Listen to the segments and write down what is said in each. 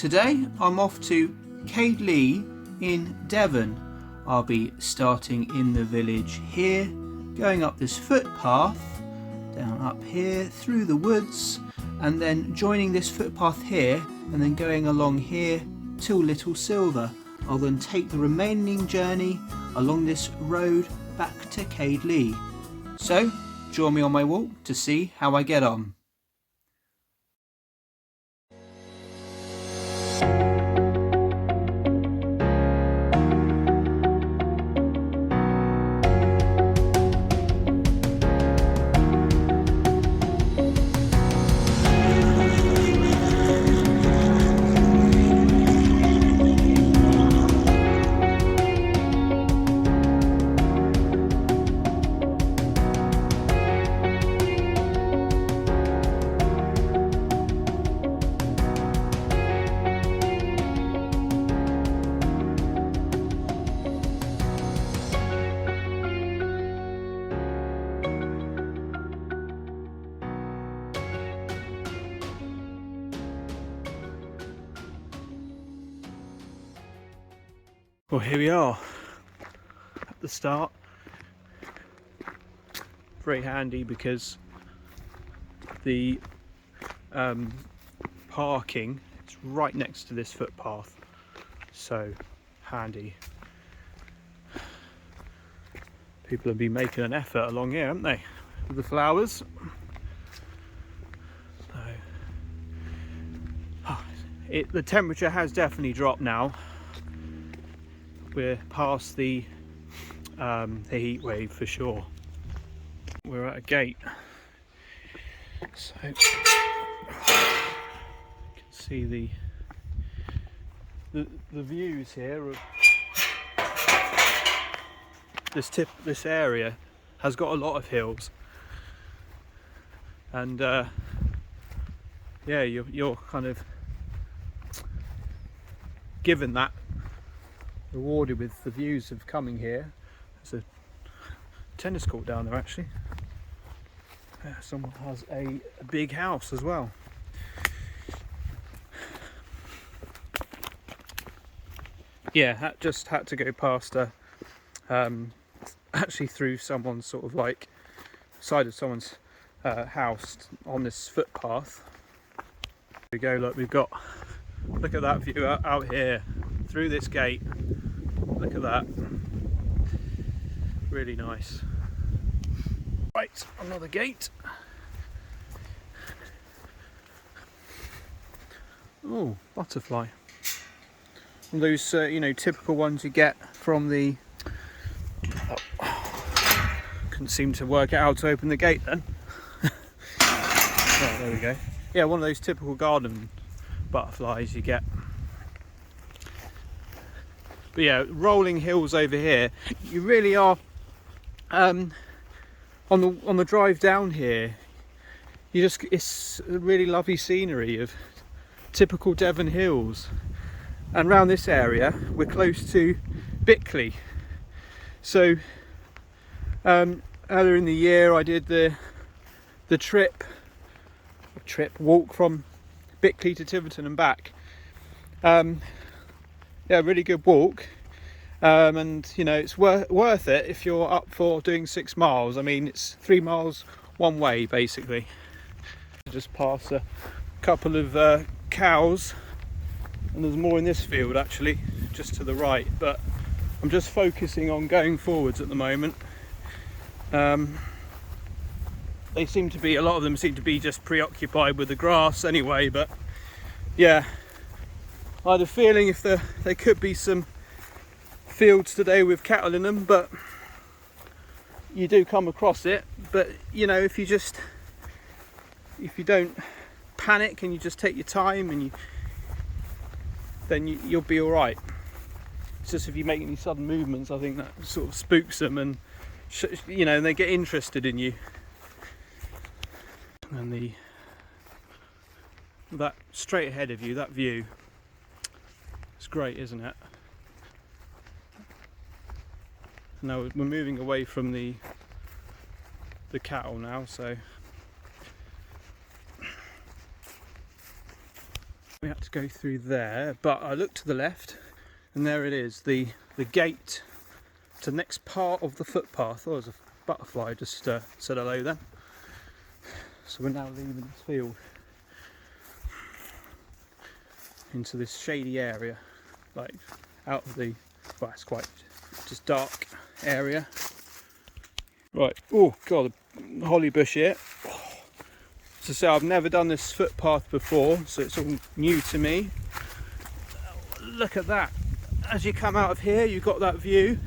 Today I'm off to Cadeleigh in Devon. I'll be starting in the village here, going up this footpath, down up here through the woods, and then joining this footpath here and then going along here till Little Silver. I'll then take the remaining journey along this road back to Cadeleigh. So join me on my walk to see how I get on. Well, here we are at the start. Very handy because the parking is right next to this footpath, so handy. People have been making an effort along here, haven't they, with the flowers. So, the temperature has definitely dropped now. We're past the heat wave for sure. We're at a gate, so you can see the views here of this area has got a lot of hills, and yeah, you're kind of given that, rewarded with the views of coming here. There's a tennis court down there actually. Someone has a big house as well. Yeah, just had to go past actually through someone's sort of like side of someone's house on this footpath. Here we go, look, look at that view out here through this gate. Look at that, really nice. Right, another gate. Oh, butterfly. One of those typical ones you get from the couldn't seem to work out how to open the gate then. Oh, there we go. Yeah, one of those typical garden butterflies you get. But yeah, rolling hills over here. You really are on the drive down here. It's a really lovely scenery of typical Devon hills. And around this area, we're close to Bickley. So earlier in the year, I did the walk from Bickley to Tiverton and back. Yeah, really good walk, and it's worth it if you're up for doing 6 miles. I mean, it's 3 miles one way basically. Just past a couple of cows, and there's more in this field actually, just to the right, but I'm just focusing on going forwards at the moment. A lot of them seem to be just preoccupied with the grass anyway, but yeah, I had a feeling if there could be some fields today with cattle in them, but you do come across it. But if you don't panic and you just take your time, and then you'll be all right. It's just if you make any sudden movements, I think that sort of spooks them, and and they get interested in you. And that straight ahead of you, that view. It's great, isn't it? Now we're moving away from the cattle now, so We had to go through there, but I looked to the left and there it is, the gate to the next part of the footpath. Oh, there's a butterfly just said hello then. So we're now leaving this field into this shady area, like out of the, well, it's quite just dark area. Right, oh god, the holly bush here. So say I've never done this footpath before, so it's all new to me. Look at that. As you come out of here, you've got that view.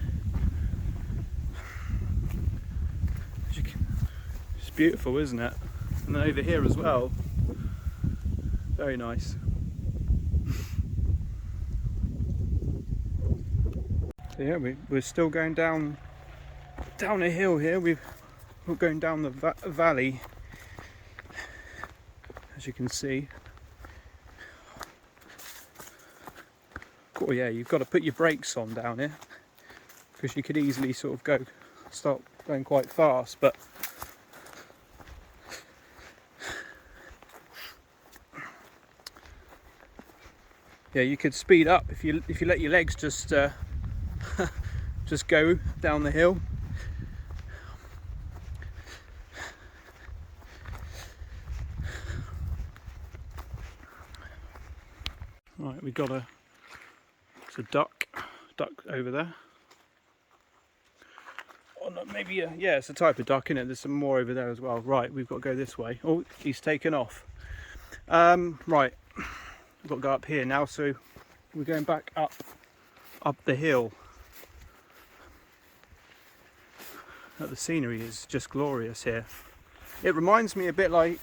It's beautiful, isn't it? And then over here as well. Very nice. So yeah, we're still going down a hill here. We're going down the valley, as you can see. Oh yeah, you've got to put your brakes on down here because you could easily sort of start going quite fast, but yeah, you could speed up if you let your legs just just go down the hill. Right, we've got it's a duck over there. Oh no, maybe yeah, it's a type of duck, isn't it? There's some more over there as well. Right, we've got to go this way. Oh, he's taken off. Right, we've got to go up here now, so we're going back up the hill. The scenery is just glorious here. It reminds me a bit like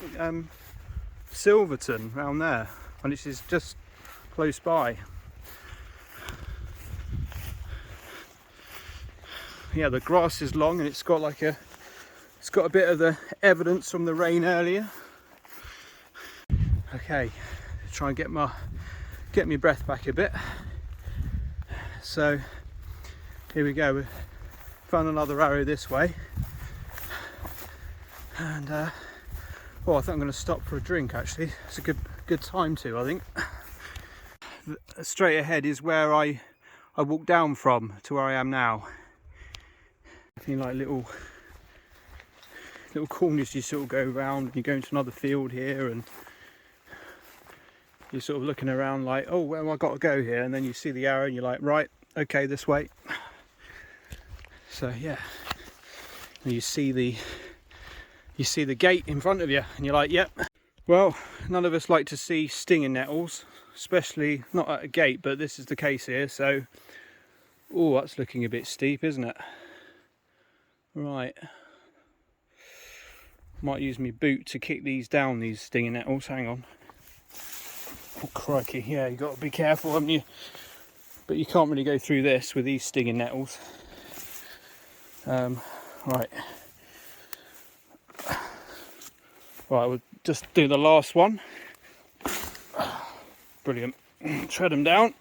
Silverton round there, and this is just close by. Yeah, the grass is long and it's got a bit of the evidence from the rain earlier. Okay, try and get my breath back a bit. So here we go. We found another arrow this way, and well, I think I'm going to stop for a drink. Actually, it's a good time to. I think straight ahead is where I walked down from to where I am now. I think like little corners you sort of go around, and you go into another field here, and you're sort of looking around like, oh, where have I got to go here? And then you see the arrow and you're like, right, okay, this way. So yeah, and you see the gate in front of you and you're like, yep. Well, none of us like to see stinging nettles, especially not at a gate, but this is the case here. So, oh, that's looking a bit steep, isn't it? Right, might use my boot to kick these down, these stinging nettles. Hang on. Oh crikey, yeah, you got to be careful, haven't you? But you can't really go through this with these stinging nettles. Right, we'll just do the last one. Brilliant. Tread them down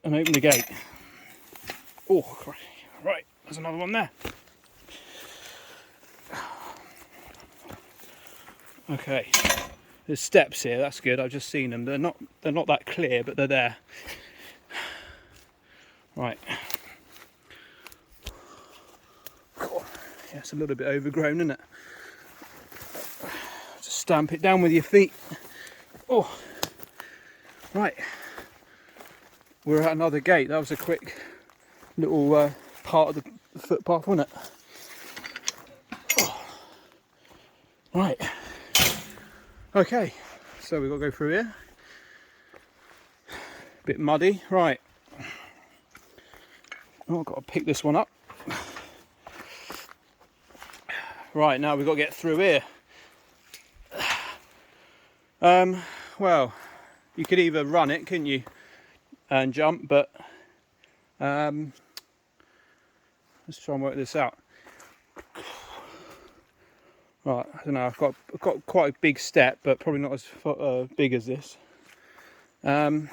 and open the gate. Oh, right, there's another one there. Okay, there's steps here. That's good. I've just seen them. They're not that clear, but they're there. Right. Yeah, it's a little bit overgrown, isn't it? Just stamp it down with your feet. Oh, right. We're at another gate. That was a quick little part of the footpath, wasn't it? Oh. Right. Okay, so we've got to go through here. Bit muddy. Right. Oh, I've got to pick this one up. Right, now we've got to get through here. Well, you could either run it, couldn't you, and jump, but let's try and work this out. Right, I don't know, I've got quite a big step, but probably not as big as this. I've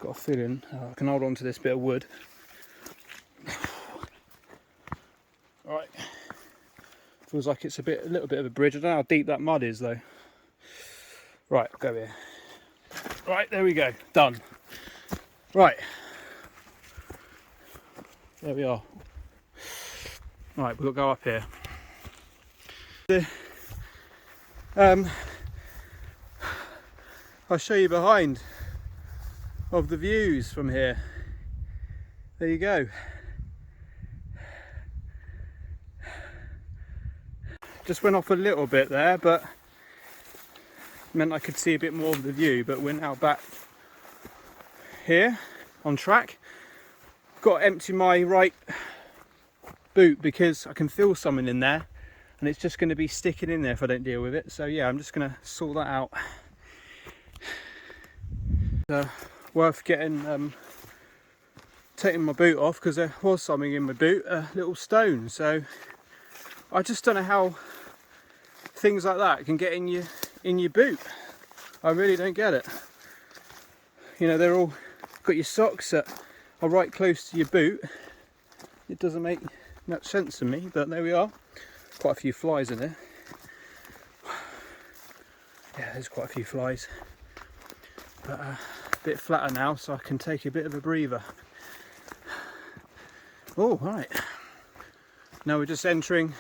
got a feeling I can hold on to this bit of wood. Right, feels like it's a little bit of a bridge. I don't know how deep that mud is though. Right, I'll go here. Right, there we go, done. Right, there we are. Right, we'll go up here. I'll show you behind of the views from here. There you go. Just went off a little bit there, but meant I could see a bit more of the view, but we're now back here on track. Got to empty my right boot because I can feel something in there and it's just going to be sticking in there if I don't deal with it. So yeah, I'm just going to sort that out. Worth getting taking my boot off because there was something in my boot, a little stone. So I just don't know how things like that can get in your boot. I really don't get it. You know, they're all got your socks that are right close to your boot. It doesn't make much sense to me, but there we are. Quite a few flies in there. Yeah, there's quite a few flies. But a bit flatter now, so I can take a bit of a breather. Oh, right. Now we're just entering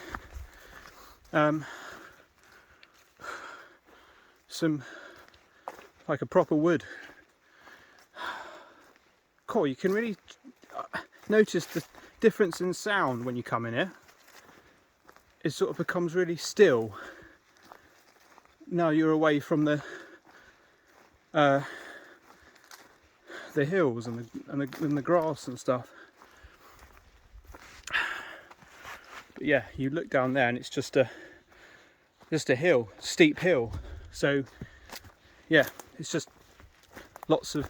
some, like a proper wood. Cool, you can really notice the difference in sound when you come in here. It sort of becomes really still. Now you're away from the hills and the grass and stuff. But yeah, you look down there and it's just a hill, steep hill. So yeah, it's just lots of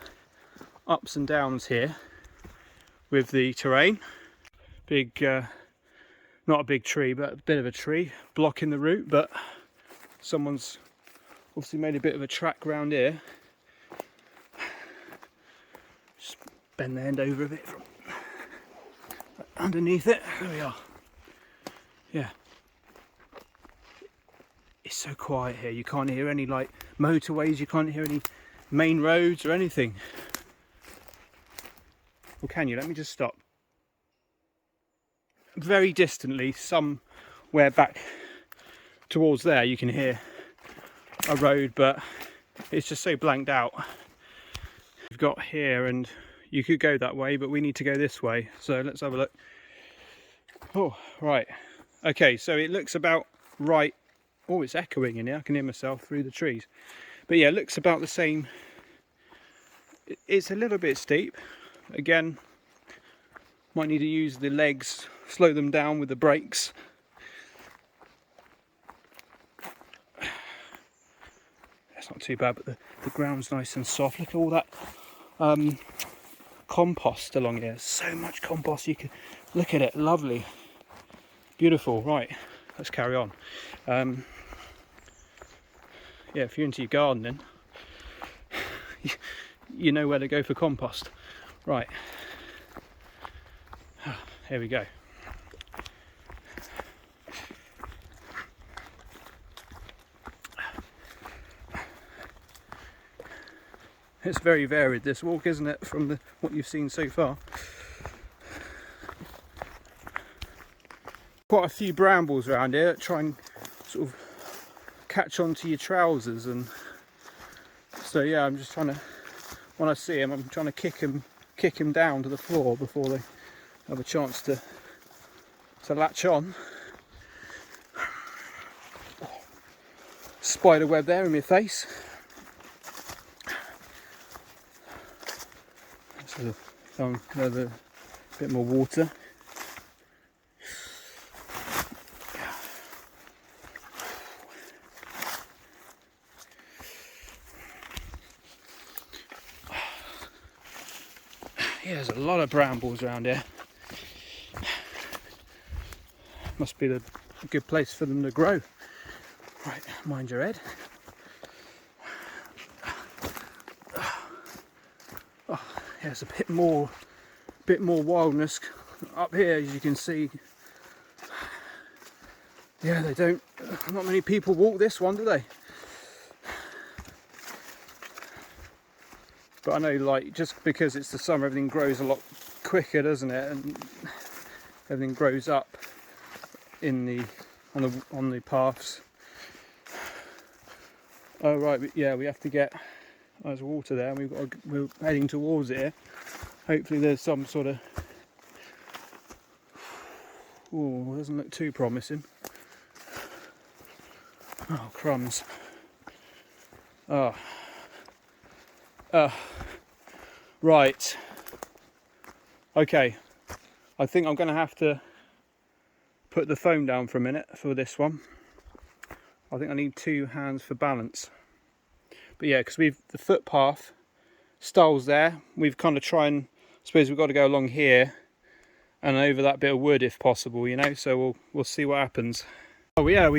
ups and downs here with the terrain. Big, not a big tree, but a bit of a tree blocking the route, but someone's obviously made a bit of a track round here. Just bend the end over a bit from underneath it. There we are. Yeah. It's so quiet here. You can't hear any like motorways, you can't hear any main roads or anything. Well, can you? Let me just stop. Very distantly, somewhere back towards there, you can hear a road, but it's just so blanked out. We've got here, and you could go that way, but we need to go this way. So let's have a look. Oh, right. Okay, so it looks about right. Oh, it's echoing in here. I can hear myself through the trees. But yeah, it looks about the same. It's a little bit steep. Again, might need to use the legs, slow them down with the brakes. That's not too bad, but the ground's nice and soft. Look at all that compost along here. So much compost. You can look at it. Lovely. Beautiful. Right, let's carry on. Yeah, if you're into your gardening, you know where to go for compost. Right, here we go. It's very varied, this walk, isn't it, from what you've seen so far. Quite a few brambles around here that try and sort of catch onto your trousers, and so yeah, I'm just trying to, when I see them, I'm trying to kick him down to the floor before they have a chance to latch on. Spider web there in my face. Sort of found another bit more water. Yeah, there's a lot of brambles around here. Must be a good place for them to grow. Right, mind your head. Oh, there's a bit more wildness up here, as you can see. Yeah, they don't. Not many people walk this one, do they? But I know, like, just because it's the summer, everything grows a lot quicker, doesn't it? And everything grows up in the on the paths. Oh right, yeah, we have to get. There's water there, and we're heading towards it here. Hopefully, there's some sort of. Oh, doesn't look too promising. Oh, crumbs. Oh. Right. Okay. I think I'm going to have to put the phone down for a minute for this one. I think I need 2 hands for balance. But yeah, because the footpath stalls there. We've kind of I suppose we've got to go along here and over that bit of wood if possible, you know. So we'll see what happens. Oh yeah,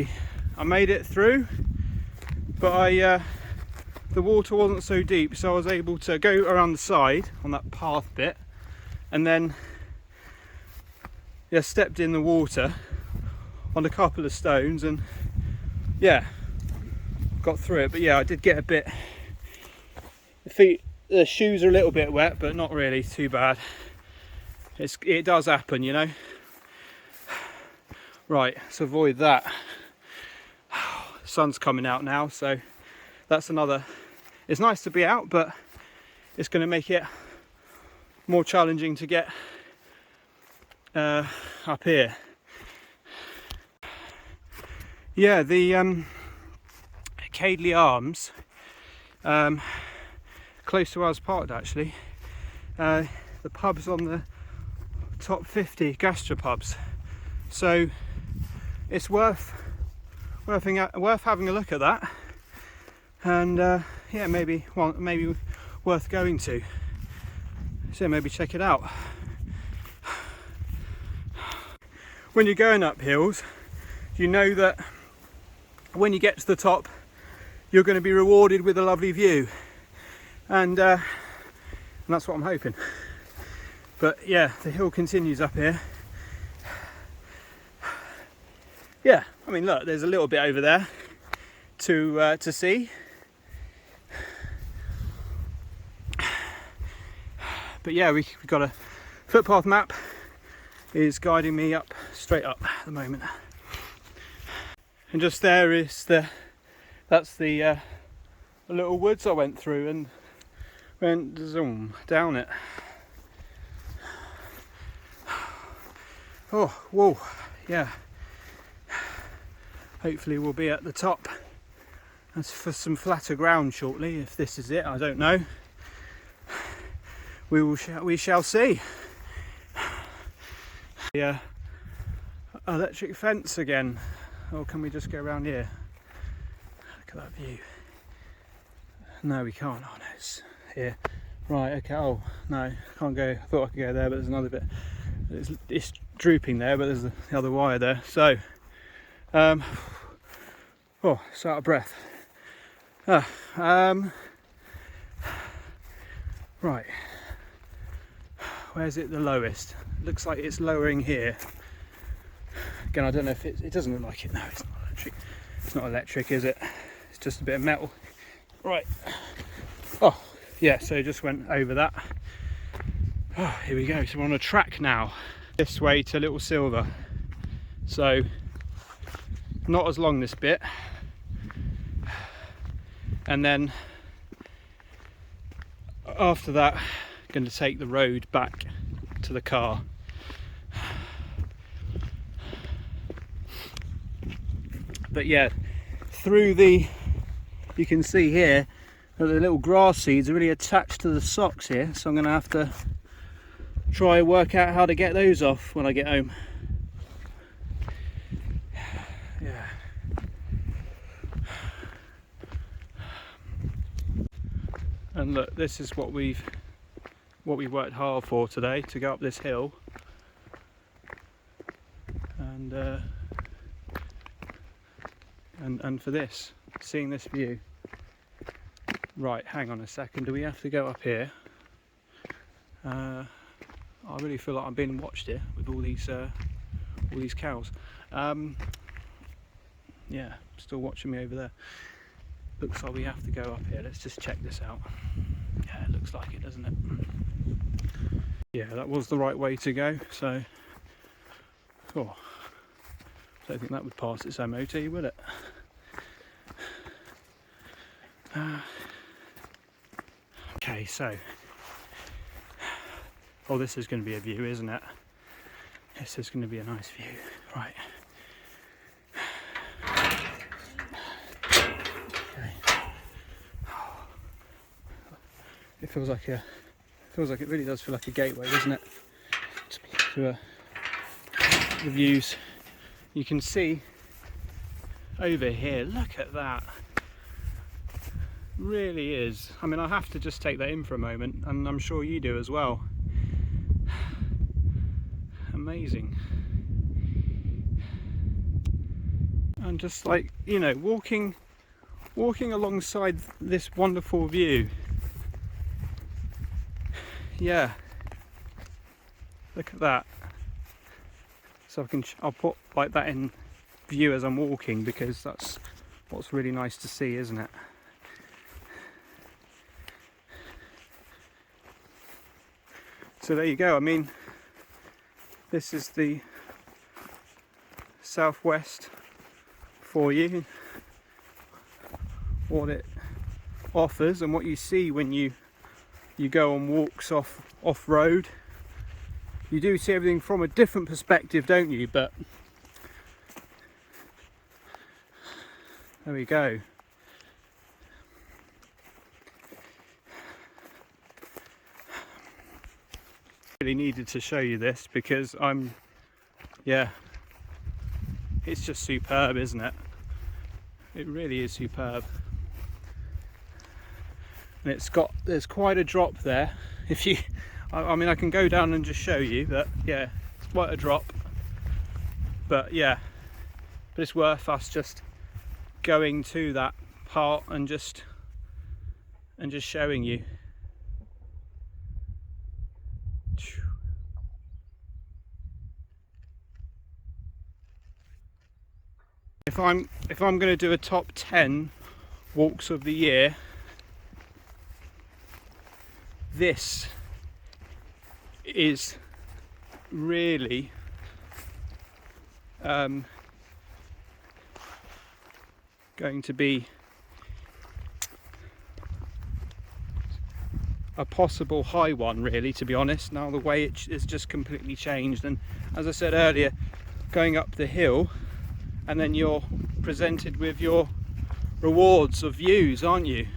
I made it through, but the water wasn't so deep, so I was able to go around the side on that path bit, and then yeah, stepped in the water on a couple of stones, and yeah, got through it. But yeah, I did get a bit. The shoes are a little bit wet, but not really too bad. It does happen, you know. Right, let's avoid that. The sun's coming out now, so that's another. It's nice to be out, but it's going to make it more challenging to get up here. Yeah, the Cadeleigh Arms, close to where I was parked actually. The pub's on the top 50 gastropubs, so it's worth having a look at that, and yeah, maybe worth going to. So maybe check it out. When you're going up hills, you know that when you get to the top, you're going to be rewarded with a lovely view, and that's what I'm hoping. But yeah, the hill continues up here. Yeah, I mean, look, there's a little bit over there to see. But yeah, we've got a footpath map is guiding me up, straight up at the moment. And just there is that's the little woods I went through and went zoom down it. Oh, whoa, yeah. Hopefully we'll be at the top. That's for some flatter ground shortly, if this is it, I don't know. We shall see. Yeah, electric fence again. Or can we just go around here? Look at that view. No, we can't. Oh no, it's here. Right, okay. Oh no, can't go. I thought I could go there, but there's another bit. It's drooping there, but there's the other wire there. So, oh, it's out of breath. Right. Where's it the lowest? Looks like it's lowering here. Again, I don't know if it doesn't look like it. No, it's not electric. It's not electric, is it? It's just a bit of metal. Right. Oh, yeah, so it just went over that. Oh, here we go. So we're on a track now. This way to Little Silver. So, not as long this bit. And then, after that, going to take the road back to the car. But yeah, through you can see here that the little grass seeds are really attached to the socks here, so I'm going to have to try and work out how to get those off when I get home. Yeah. And look, this is what we worked hard for today, to go up this hill, and for this, seeing this view. Right, hang on a second, do we have to go up here? I really feel like I'm being watched here with all these cows. Yeah, still watching me over there. Looks like we have to go up here. Let's just check this out. Yeah, it looks like it, doesn't it? Yeah, that was the right way to go. So, oh, I don't think that would pass its MOT, would it? Okay, so, oh, this is going to be a view, isn't it? This is going to be a nice view, right? Okay. It feels like it really does feel like a gateway, doesn't it? To the views. You can see over here. Look at that. Really is. I mean, I have to just take that in for a moment, and I'm sure you do as well. Amazing. And just like, you know, walking alongside this wonderful view. Yeah. Look at that. So I'll put like that in view as I'm walking, because that's what's really nice to see, isn't it? So there you go. I mean, this is the southwest for you, what it offers, and what you see when you go on walks off road. You do see everything from a different perspective, don't you? But there we go. Really needed to show you this, because yeah, it's just superb, isn't it? It really is superb. And there's quite a drop there. If you, I mean, I can go down and just show you, but yeah, it's quite a drop. But yeah, but it's worth us just going to that part and just showing you. If I'm going to do a top 10 walks of the year, this is really going to be a possible high one, really, to be honest. Now the way it is just completely changed, and as I said earlier, going up the hill and then you're presented with your rewards of views, aren't you?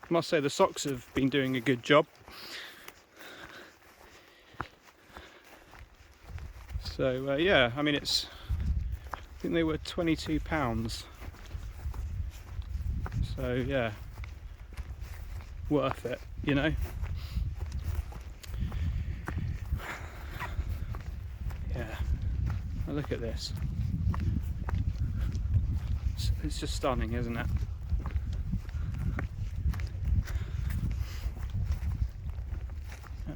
I must say the socks have been doing a good job. So yeah, I mean, I think they were £22. So yeah, worth it, you know. Yeah, now look at this. It's just stunning, isn't it?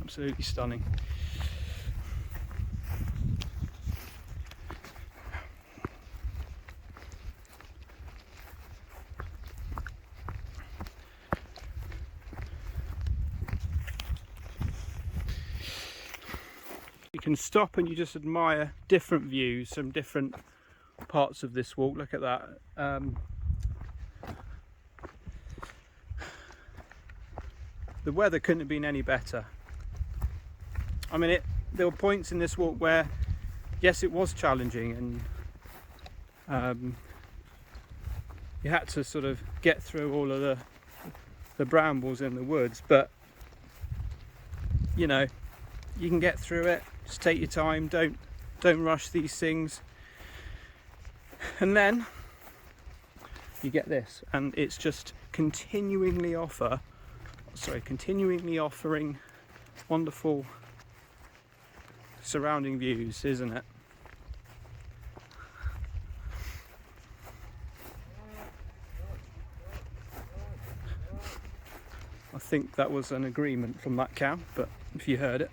Absolutely stunning. You can stop and you just admire different views from different parts of this walk. Look at that. The weather couldn't have been any better. I mean, there were points in this walk where, yes, it was challenging, and you had to sort of get through all of the brambles in the woods, but you know, you can get through it. Just take your time, don't rush these things. And then you get this, and it's just continually offering wonderful surrounding views, isn't it? I think that was an agreement from that cow, but if you heard it.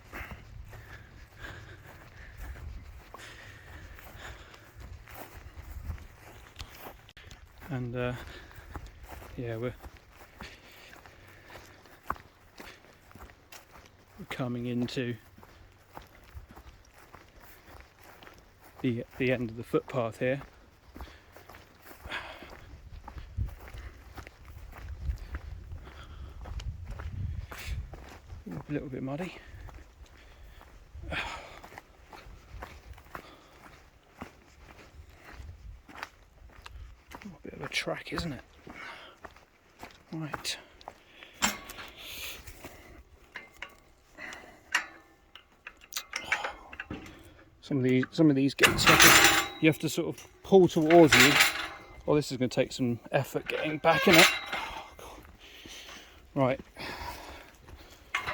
And yeah, we're coming into the end of the footpath here. A little bit muddy. A bit of a track, isn't it? Right. Some of these get stuck. You have to sort of pull towards you. Oh, this is going to take some effort getting back in it. Oh, God. Right.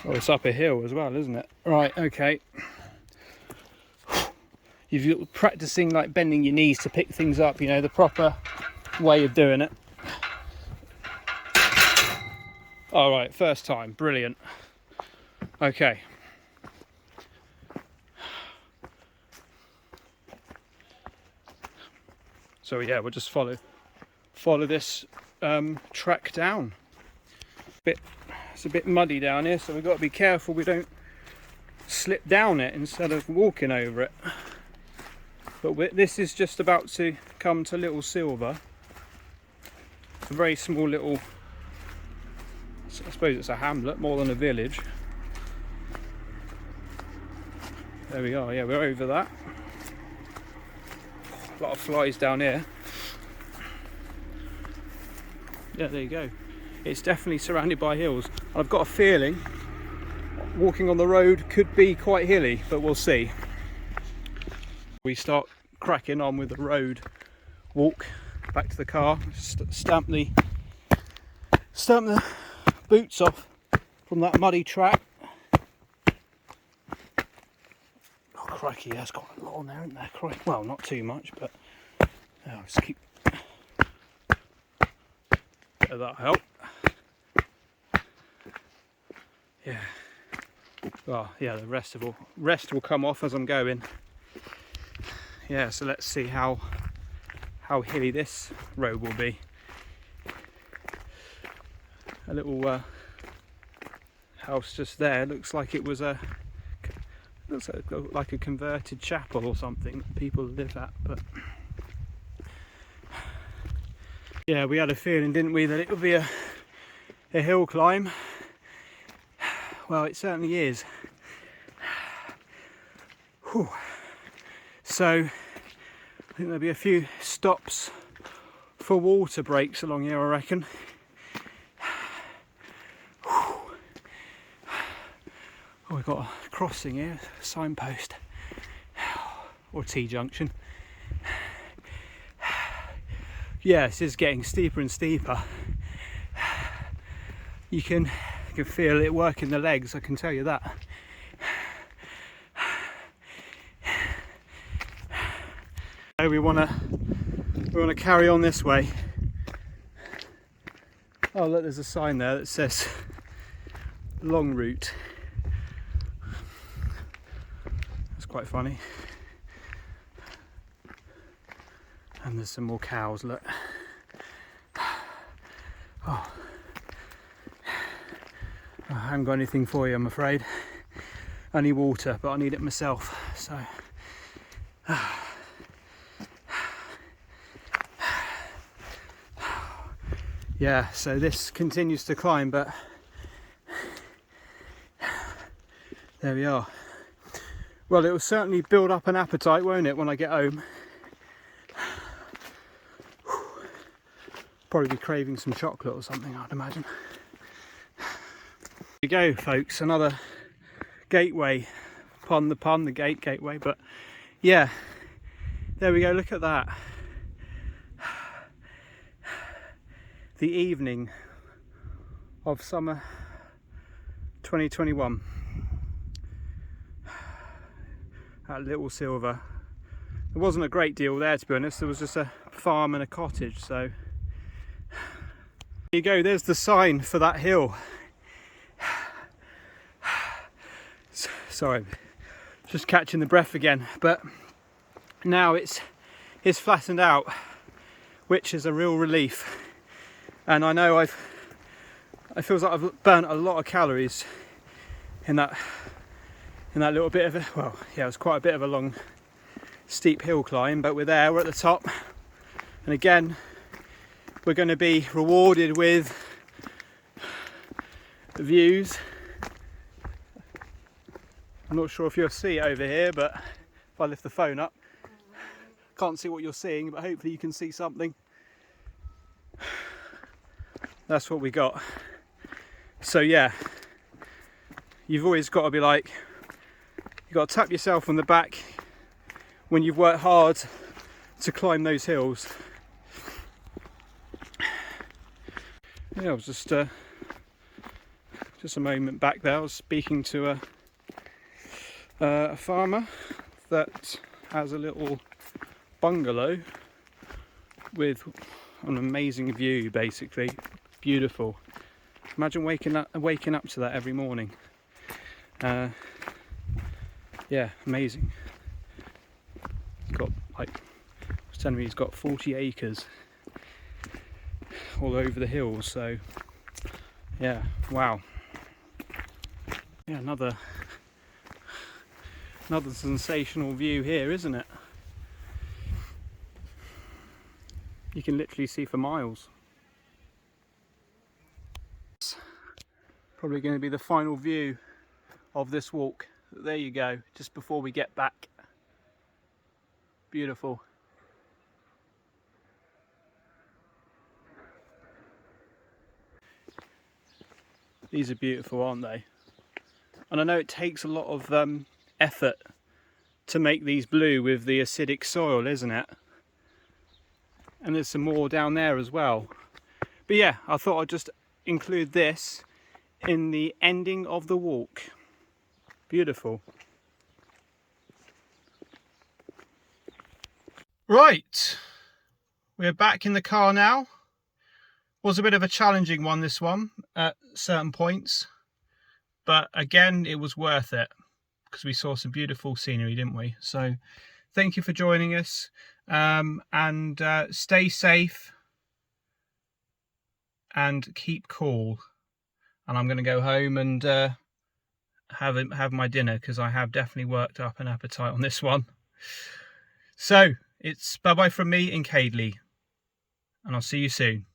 Oh, it's up a hill as well, isn't it? Right, okay. You're practicing like bending your knees to pick things up, you know, the proper way of doing it. All right, first time, brilliant. Okay. So yeah, we'll just follow this track down. It's a bit muddy down here, so we've got to be careful we don't slip down it instead of walking over it. But this is just about to come to Little Silver. It's a very small little, I suppose it's a hamlet more than a village. There we are, yeah, we're over that. A lot of flies down here. Yeah, there you go. It's definitely surrounded by hills. I've got a feeling walking on the road could be quite hilly, but we'll see. We start cracking on with the road walk back to the car. Stamp the boots off from that muddy track. Oh crikey, there's quite a lot on there, isn't there? Crikey. Well, not too much, but I'll just keep. Bit of that help. Yeah. Well, yeah, the rest will come off as I'm going. Yeah, so let's see how hilly this road will be. A little house just there. Looks like it was like a converted chapel or something that people live at. But yeah, we had a feeling, didn't we, that it would be a hill climb. Well, it certainly is. Whew. So I think there'll be a few stops for water breaks along here, I reckon. Oh, we've got a crossing here, a signpost, or T-junction. Yeah, this is getting steeper and steeper. You can feel it working the legs, I can tell you that. So we want to carry on this way. Oh look, there's a sign there that says long route. That's quite funny. And there's some more cows, look. Oh. I haven't got anything for you, I'm afraid. Only water, but I need it myself, so. Yeah, so this continues to climb, but there we are. Well, it will certainly build up an appetite, won't it, when I get home? Probably be craving some chocolate or something, I'd imagine. There you go, folks, another gateway. Pardon the pun, the gateway, but yeah, there we go, look at that. The evening of summer 2021 at Little Silver. There wasn't a great deal there, to be honest. There was just a farm and a cottage, so there you go, there's the sign for that hill. Sorry, just catching the breath again. But now it's flattened out, which is a real relief. And I know it feels like I've burnt a lot of calories in that little bit of it was quite a bit of a long steep hill climb, but we're at the top, and again we're going to be rewarded with the views. I'm not sure if you'll see it over here, but if I lift the phone up, can't see what you're seeing, but hopefully you can see something. That's what we got. So yeah, you've always got to be like, you've got to tap yourself on the back when you've worked hard to climb those hills. Yeah, I was just a moment back there, I was speaking to a farmer that has a little bungalow with an amazing view, basically. Beautiful. Imagine waking up to that every morning. Yeah, amazing. He's got, like, he was telling me he's got 40 acres all over the hills, so yeah, wow. Yeah, another sensational view here, isn't it? You can literally see for miles. It's probably going to be the final view of this walk. There you go, just before we get back. Beautiful. These are beautiful, aren't they? And I know it takes a lot of effort to make these blue with the acidic soil, isn't it? And there's some more down there as well. But yeah, I thought I'd just include this in the ending of the walk. Beautiful. Right, we're back in the car now. Was a bit of a challenging one, this one, at certain points. But again, it was worth it because we saw some beautiful scenery, didn't we? So thank you for joining us, and stay safe and keep cool. And I'm going to go home and have my dinner because I have definitely worked up an appetite on this one. So it's bye-bye from me in Cadeleigh, and I'll see you soon.